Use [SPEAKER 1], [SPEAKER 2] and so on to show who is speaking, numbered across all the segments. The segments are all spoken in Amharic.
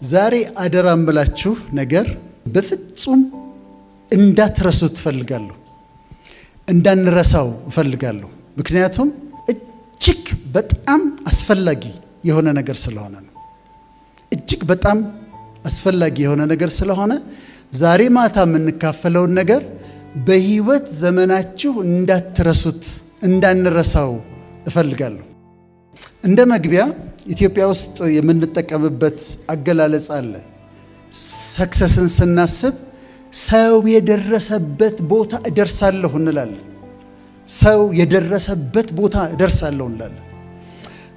[SPEAKER 1] ዛሬ አደራም ብላችሁ ነገር በፍጹም እንዳትረሱት ፈልጋለሁ፣ እንዳንረሳው ፈልጋለሁ። ምክንያቱም እጅግ በጣም አስፈላጊ የሆነ ነገር ስለሆነ ነው። እጅግ በጣም አስፈላጊ የሆነ ነገር ስለሆነ ዛሬ ማታ የምንካፈለውን ነገር በህይወት ዘመናችሁ እንዳትረሱት፣ እንዳንረሳው እፈልጋለሁ። እንደ መግቢያ ኢትዮጵያ ውስጥ የምንጠቀምበት አገላለጽ አለ። ሰክሰስን ስናስብ ሰው የደረሰበት ቦታ እደርሳለሁ እንላለን። ሰው የደረሰበት ቦታ እደርሳለሁ እንላለን።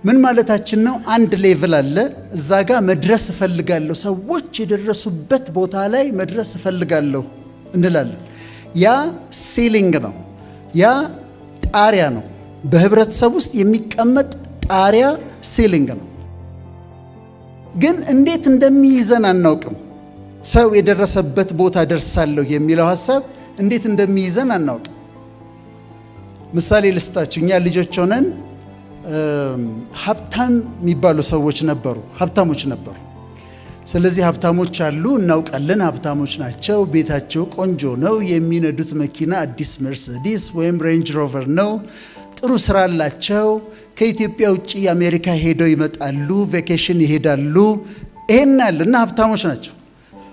[SPEAKER 1] ምን ማለታችን ነው? አንድ ሌቭል አለ፣ እዛ ጋር መድረስ እፈልጋለሁ፣ ሰዎች የደረሱበት ቦታ ላይ መድረስ እፈልጋለሁ እንላለን። ያ ሲሊንግ ነው፣ ያ ጣሪያ ነው። በህብረተሰብ ውስጥ የሚቀመጥ ጣሪያ ሲሊንግ ነው። ግን እንዴት እንደሚይዘን አናውቅም። ሰው የደረሰበት ቦታ ደርሳለሁ የሚለው ሐሳብ እንዴት እንደሚይዘን አናውቅም። ምሳሌ ልስጣችሁ። እኛ ልጆች ሆነን ሀብታም የሚባሉ ሰዎች ነበሩ፣ ሀብታሞች ነበሩ። ስለዚህ ሀብታሞች አሉ፣ እናውቃለን፣ ሀብታሞች ናቸው፣ ቤታቸው ቆንጆ ነው፣ የሚነዱት መኪና አዲስ መርሴዲስ ወይም ሬንጅ ሮቨር ነው፣ ጥሩ ስራ አላቸው፣ ከኢትዮጵያ ውጭ አሜሪካ ሄደው ይመጣሉ፣ ቬኬሽን ይሄዳሉ። ይሄን ያለ እና ሀብታሞች ናቸው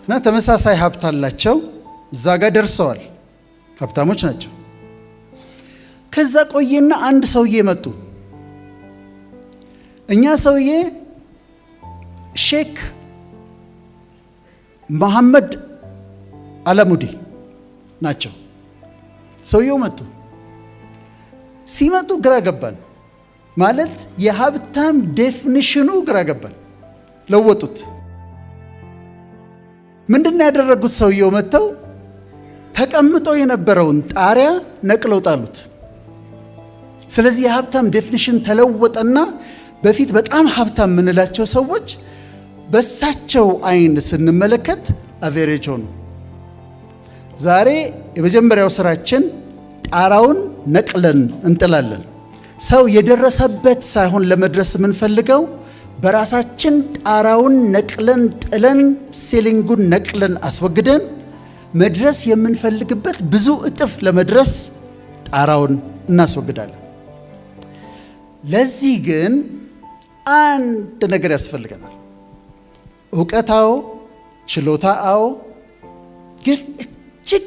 [SPEAKER 1] እና ተመሳሳይ ሀብት አላቸው፣ እዛ ጋር ደርሰዋል፣ ሀብታሞች ናቸው። ከዛ ቆየና አንድ ሰውዬ መጡ። እኛ ሰውዬ ሼክ መሐመድ አላሙዲ ናቸው። ሰውየው መጡ። ሲመጡ ግራ ገባን። ማለት የሀብታም ዴፊኒሽኑ ግራ ገባን። ለወጡት። ምንድነው ያደረጉት? ሰውየው መጥተው ተቀምጦ የነበረውን ጣሪያ ነቅለው ጣሉት። ስለዚህ የሀብታም ዴፊኒሽን ተለወጠና በፊት በጣም ሀብታም የምንላቸው ሰዎች በሳቸው አይን ስንመለከት አቬሬጅ ሆኑ። ዛሬ የመጀመሪያው ስራችን ጣራውን ነቅለን እንጥላለን። ሰው የደረሰበት ሳይሆን ለመድረስ የምንፈልገው በራሳችን ጣራውን ነቅለን ጥለን ሲሊንጉን ነቅለን አስወግደን መድረስ የምንፈልግበት ብዙ እጥፍ ለመድረስ ጣራውን እናስወግዳለን። ለዚህ ግን አንድ ነገር ያስፈልገናል። እውቀታው፣ ችሎታው ግን እጅግ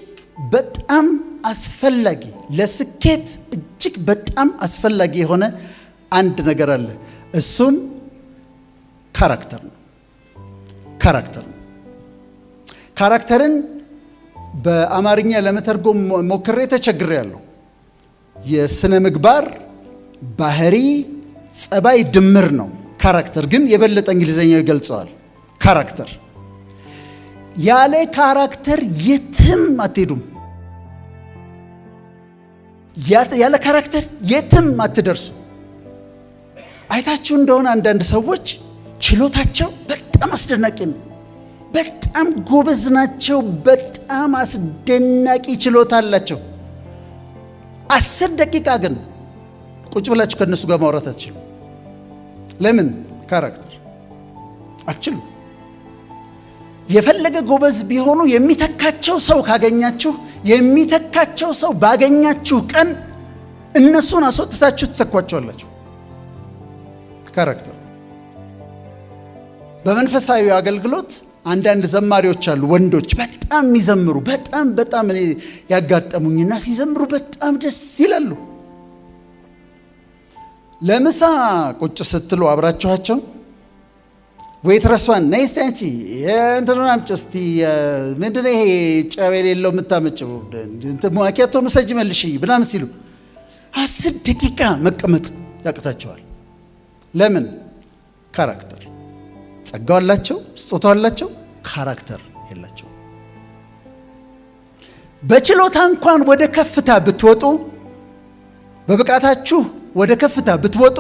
[SPEAKER 1] በጣም አስፈላጊ ለስኬት እጅግ በጣም አስፈላጊ የሆነ አንድ ነገር አለ። እሱም ካራክተር ነው። ካራክተር ነው። ካራክተርን በአማርኛ ለመተርጎም ሞክሬ ተቸግሬያለሁ። የስነ ምግባር ባህሪ ጸባይ ድምር ነው። ካራክተር ግን የበለጠ እንግሊዘኛው ይገልጸዋል። ካራክተር ያለ ካራክተር የትም አትሄዱም። ያለ ካራክተር የትም አትደርሱ። አይታችሁ እንደሆነ አንዳንድ ሰዎች ችሎታቸው በጣም አስደናቂ ነው፣ በጣም ጎበዝ ናቸው፣ በጣም አስደናቂ ችሎታ አላቸው። 10 ደቂቃ ግን ቁጭ ብላችሁ ከነሱ ጋር ማውራት አትችሉ። ለምን? ካራክተር አትችሉ። የፈለገ ጎበዝ ቢሆኑ የሚተካቸው ሰው ካገኛችሁ፣ የሚተካቸው ሰው ባገኛችሁ ቀን እነሱን አስወጥታችሁ ትተኳቸዋላችሁ። ካራክተር። በመንፈሳዊ አገልግሎት አንዳንድ ዘማሪዎች አሉ፣ ወንዶች በጣም የሚዘምሩ፣ በጣም እኔ ያጋጠሙኝና ሲዘምሩ በጣም ደስ ይላሉ። ለምሳ ቁጭ ስትሉ አብራችኋቸው ዌይትረሷን ነይ እስቲ አንቺ እንትኑን አምጪ እስቲ ምንድነው ይሄ ጨው የሌለው የምታመጭው ማኪያቶን ውሰጂ መልሽ ምናምን ሲሉ 10 ደቂቃ መቀመጥ ያቅታቸዋል። ለምን? ካራክተር። ጸጋው አላቸው፣ ስጦታው አላቸው፣ ካራክተር የላቸው። በችሎታ እንኳን ወደ ከፍታ ብትወጡ፣ በብቃታችሁ ወደ ከፍታ ብትወጡ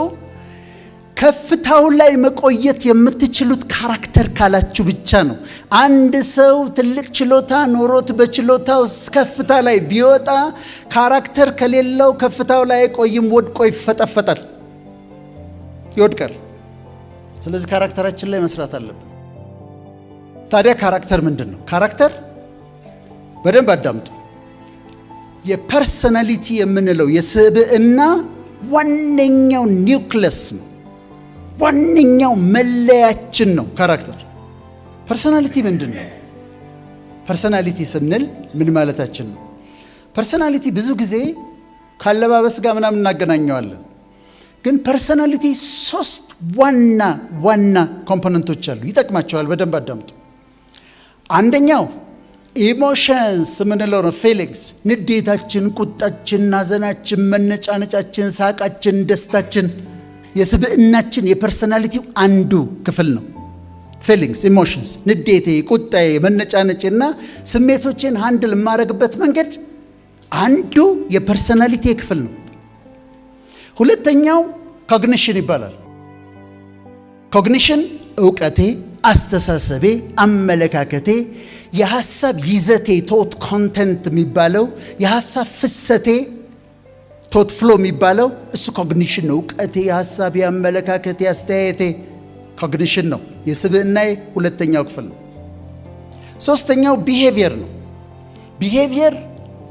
[SPEAKER 1] ከፍታው ላይ መቆየት የምትችሉት ካራክተር ካላችሁ ብቻ ነው። አንድ ሰው ትልቅ ችሎታ ኖሮት በችሎታው ከፍታ ላይ ቢወጣ ካራክተር ከሌለው ከፍታው ላይ አይቆይም፣ ወድቆ ይፈጠፈጣል፣ ይወድቃል። ስለዚህ ካራክተራችን ላይ መስራት አለብን። ታዲያ ካራክተር ምንድን ነው? ካራክተር በደንብ አዳምጡ። የፐርሰናሊቲ የምንለው የስብዕና ዋነኛው ኒውክለስ ነው። ዋነኛው መለያችን ነው ካራክተር። ፐርሰናሊቲ ምንድን ነው? ፐርሰናሊቲ ስንል ምን ማለታችን ነው? ፐርሰናሊቲ ብዙ ጊዜ ካለባበስ ጋር ምናምን እናገናኘዋለን። ግን ፐርሰናሊቲ 3 ዋና ኮምፖነንቶች አሉ። ይጠቅማቸዋል። በደንብ አዳምጡ። አንደኛው ኢሞሽንስ የምንለው ነው። ፊሊንግስ፣ ንዴታችን፣ ቁጣችን፣ ናዘናችን፣ መነጫነጫችን፣ ሳቃችን፣ ደስታችን የስብዕናችን የፐርሰናሊቲው አንዱ ክፍል ነው። ፊሊንግስ፣ ኢሞሽንስ፣ ንዴቴ፣ ቁጣዬ፣ መነጫነጭና ስሜቶችን ሃንድል የማረግበት መንገድ አንዱ የፐርሰናሊቲ ክፍል ነው። ሁለተኛው ኮግኒሽን ይባላል። ኮግኒሽን እውቀቴ፣ አስተሳሰቤ፣ አመለካከቴ፣ የሐሳብ ይዘቴ ቶት ኮንተንት የሚባለው የሐሳብ ፍሰቴ ቶት ፍሎ የሚባለው እሱ ኮግኒሽን ነው። እውቀቴ፣ የሐሳብ፣ የአመለካከቴ፣ አስተያየቴ ኮግኒሽን ነው። የስብዕናዬ ሁለተኛው ክፍል ነው። ሶስተኛው ቢሄቪየር ነው። ቢሄቪየር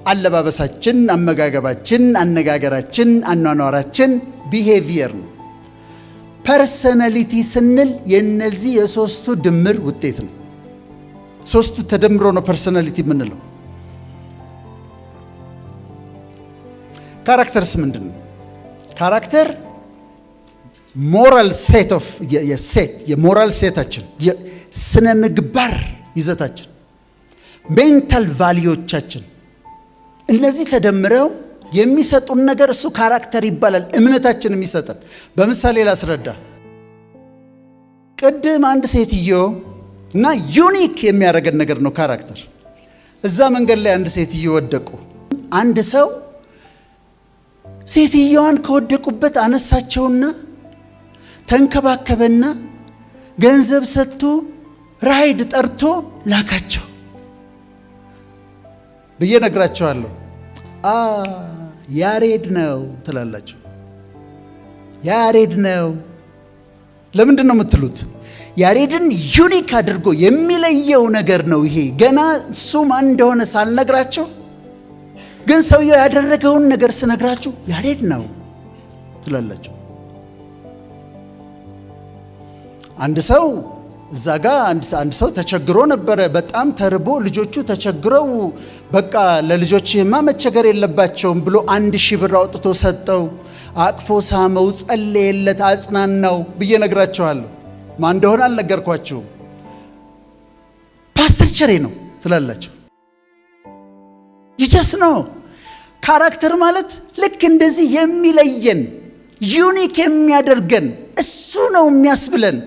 [SPEAKER 1] አለባበሳችን፣ አመጋገባችን፣ አነጋገራችን፣ አኗኗራችን ቢሄቪየር ነው። ፐርሰናሊቲ ስንል የነዚህ የሶስቱ ድምር ውጤት ነው። ሶስቱ ተደምሮ ነው ፐርሰናሊቲ የምንለው። ካራክተርስ ምንድን ነው? ካራክተር ሞራል ሴት ኦፍ የሞራል ሴታችን፣ የስነ ምግባር ይዘታችን፣ ሜንታል ቫልዩዎቻችን፣ እነዚህ ተደምረው የሚሰጡን ነገር እሱ ካራክተር ይባላል። እምነታችን የሚሰጠን። በምሳሌ ላስረዳ። ቅድም አንድ ሴትዮ እና ዩኒክ የሚያደርገን ነገር ነው ካራክተር። እዛ መንገድ ላይ አንድ ሴትዮ ወደቁ። አንድ ሰው ሴትዮዋን ከወደቁበት አነሳቸውና ተንከባከበና ገንዘብ ሰጥቶ ራይድ ጠርቶ ላካቸው ብዬ ነግራቸዋለሁ። ያሬድ ነው ትላላችሁ። ያሬድ ነው። ለምንድን ነው የምትሉት? ያሬድን ዩኒክ አድርጎ የሚለየው ነገር ነው ይሄ። ገና እሱ ማን እንደሆነ ሳልነግራቸው ግን ሰውየው ያደረገውን ነገር ስነግራችሁ ያሬድ ነው ትላላችሁ። አንድ ሰው እዛ ጋር አንድ ሰው ተቸግሮ ነበረ። በጣም ተርቦ ልጆቹ ተቸግረው በቃ ለልጆችህማ መቸገር የለባቸውም ብሎ 1000 ብር አውጥቶ ሰጠው። አቅፎ ሳመው፣ ጸለየለት፣ አጽናናው ብዬ ነግራቸዋለሁ። ማን እንደሆነ አልነገርኳችሁም። ፓስተር ቸሬ ነው ትላላችሁ። ይጀስ ነው። ካራክተር ማለት ልክ እንደዚህ የሚለየን ዩኒክ የሚያደርገን እሱ ነው የሚያስብለን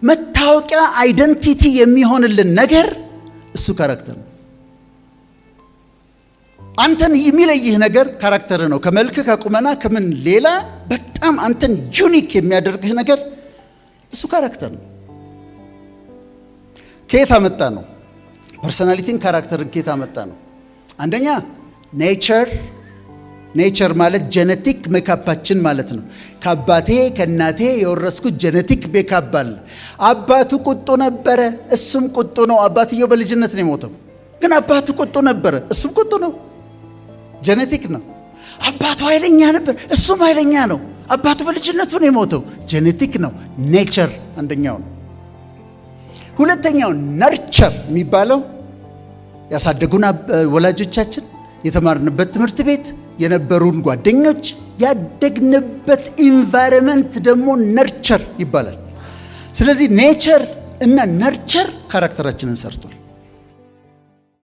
[SPEAKER 1] መታወቂያ አይደንቲቲ የሚሆንልን ነገር እሱ ካራክተር ነው። አንተን የሚለይህ ነገር ካራክተር ነው። ከመልክ፣ ከቁመና፣ ከምን ሌላ በጣም አንተን ዩኒክ የሚያደርግህ ነገር እሱ ካራክተር ነው። ከየት አመጣ ነው? ፐርሰናሊቲን ካራክተርን ከየት አመጣ ነው? አንደኛ ኔቸር ማለት ጄኔቲክ ሜካፓችን ማለት ነው። ከአባቴ ከእናቴ የወረስኩት ጄኔቲክ ሜካፕ አለ። አባቱ ቁጡ ነበረ፣ እሱም ቁጡ ነው። አባትየው በልጅነት ነው የሞተው፣ ግን አባቱ ቁጡ ነበረ፣ እሱም ቁጡ ነው። ጄኔቲክ ነው። አባቱ ኃይለኛ ነበር፣ እሱም ኃይለኛ ነው። አባቱ በልጅነቱ ነው የሞተው፣ ጄኔቲክ ነው። ኔቸር አንደኛው ነው። ሁለተኛው ነርቸር የሚባለው ያሳደጉን ወላጆቻችን፣ የተማርንበት ትምህርት ቤት፣ የነበሩን ጓደኞች፣ ያደግንበት ኢንቫይሮንመንት ደግሞ ነርቸር ይባላል። ስለዚህ ኔቸር እና ነርቸር ካራክተራችንን ሰርቷል።